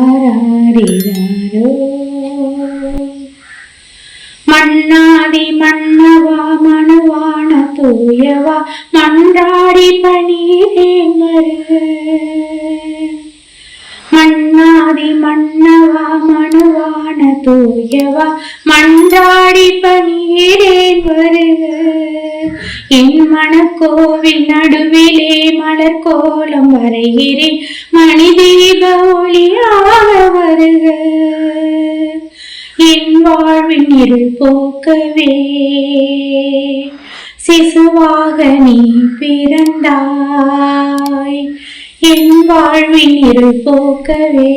ஆராரிராரிராரோ. மன்னாதி மன்னவா மனுவான தூயவா மன்றாடி பணியேன் வருக. மன்னாதி மன்னவா மனுவான தூயவா மன்றாடி பணியேன் வருக. என் மனக்கோவில் நடுவிலே மலர் கோலம் வரைகிறேன் மணி தீப ஒளியாக வருக. என் வாழ்வின் இருள் போக்கவே சிசுவாக நீ பிறந்தாய். என் வாழ்வின் இருள் போக்கவே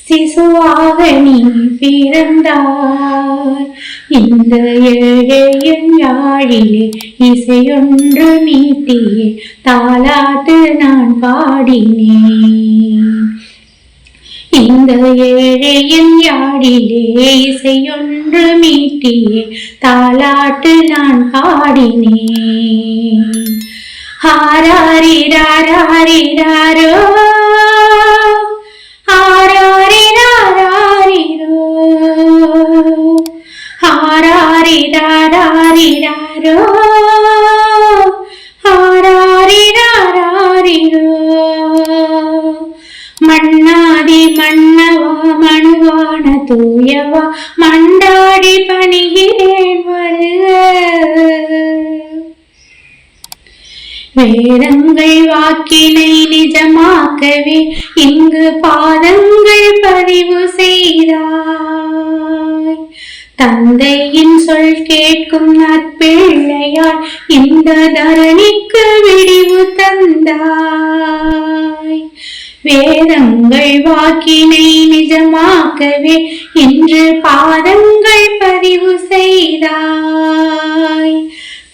சிசுவாக நீ பிறந்தாய். இந்த ஏழையின் யாழிலே இசையொன்று மீட்டியே தாலாட்டு நான் பாடினேன். இந்த ஏழையின் யாழிலே இசையொன்று மீட்டியே தாலாட்டு நான் பாடினேன். ஆராரிராரிராரோ ஆராரிராரிரோ ஆராரிராரிராரோ ஆராரிராரிரோ. மன்னாதி மன்னவா மனுவான தூயவா மன்றாடி பணிகிறேன் வருக. வேதங்கள் வாக்கினை நிஜமாக்கவே இங்கு பாதங்கள் பதிவு செய்தாய். தந்தையின் சொல் கேட்கும் நற்பிள்ளையாய் இந்த தரணிக்கு விடிவு தந்தாய். வேதங்கள் வாக்கினை நிஜமாக்கவே இன்று பாதங்கள் பதிவு செய்தாய்.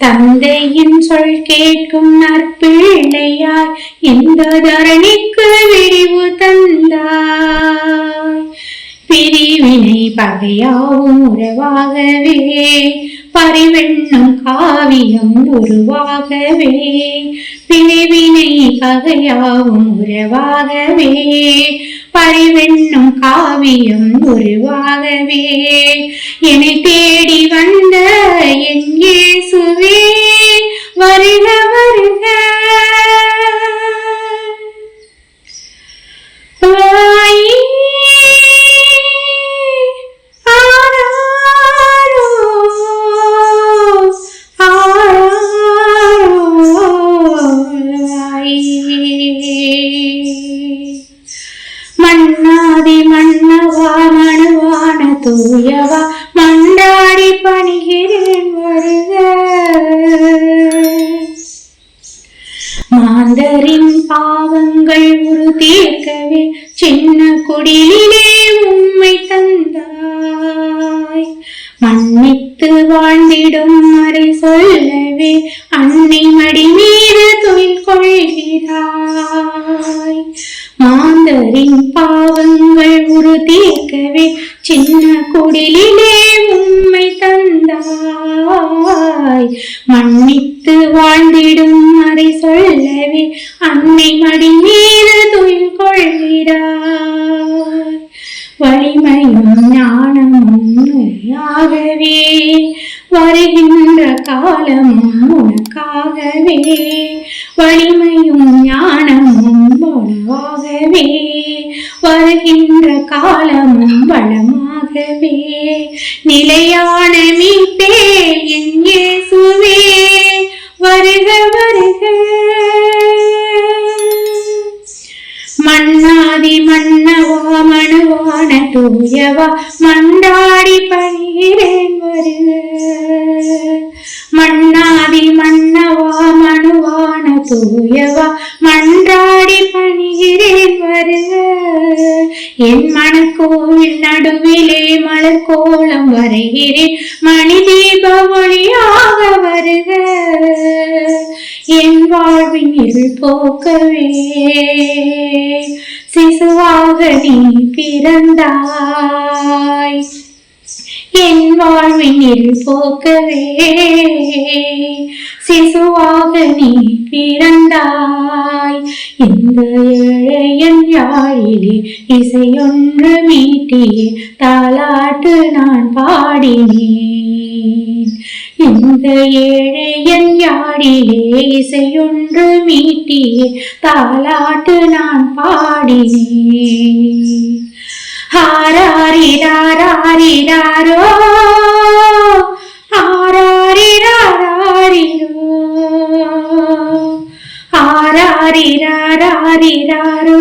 தந்தையின் சொல் கேட்கும் நற்பிள்ளையாய் இந்த தரணிக்கு விடிவு தந்தாய். பிரிவினை பகையாவும் உறவாகவே பரிவெண்ணும் காவியம் உருவாகவே. பிரிவினை பகையாவும் உறவாகவே பரிவெண்ணும் காவியம் உருவாகவே. என்னை தேடி வந்த என் இயேசுவே வருக வருக. மன்னாதி மன்னவா மனுவான தூயவா மன்றாடி பணிகிறேன் வருக. மாந்தரின் பாவங்கள் உரு தீர்க்கவே சின்ன குடிலே உம்மை தந்தாய். மன்னித்து வாழ்ந்திடும் மறை சொல்லவே அன்னை மடி மீது துயில் கொள்கிறாய். மாந்தரின் பாவங்கள் உரு தீர்க்கவே சின்ன குடிலே உம்மை தந்தாய். மன்னித்து வாழ்ந்திடும் மறை சொல்லவே அன்னை மடி மீது துயில் கொள்கிறாய். வலிமையும் ஞானமும் ஆகவே வருகின்ற காலமும் உனக்காகவே. வலிமையும் ஞானமும் உணவாகவே வருகின்ற காலமும் வளமாகவே. நிலையான மீட்பே என் இயேசுவே வருக வருக. மன்னாதி மன்னவா மனுவான தூயவா மன்றாடி பணிகிறேன் வருக. மன்னாதி மன்னவா மனுவான தூயவா மன்றாடி பணிகிறேன் வருக. என் மனக்கோவில் நடுவிலே மலர் கோலம் வரைகிறேன் மணி தீப ஒளியாக வருக. என் வாழ்வின் இருள் போக்கவே சிசுவாக நீ பிறந்தாய். என் வாழ்வின் இருள் போக்கவே சிசுவாக நீ பிறந்தாய். இந்த ஏழையன் யாழிலே இசையொன்று மீட்டியே தாலாட்டு நான் பாடினேன். இந்த ஏழையன் யாழிலே இசையொன்று மீட்டியே தாலாட்டு நான் பாடினேன். ஆராரிராரிராரோ ஆராரிராரிரோ ஆராரிராரிராரோ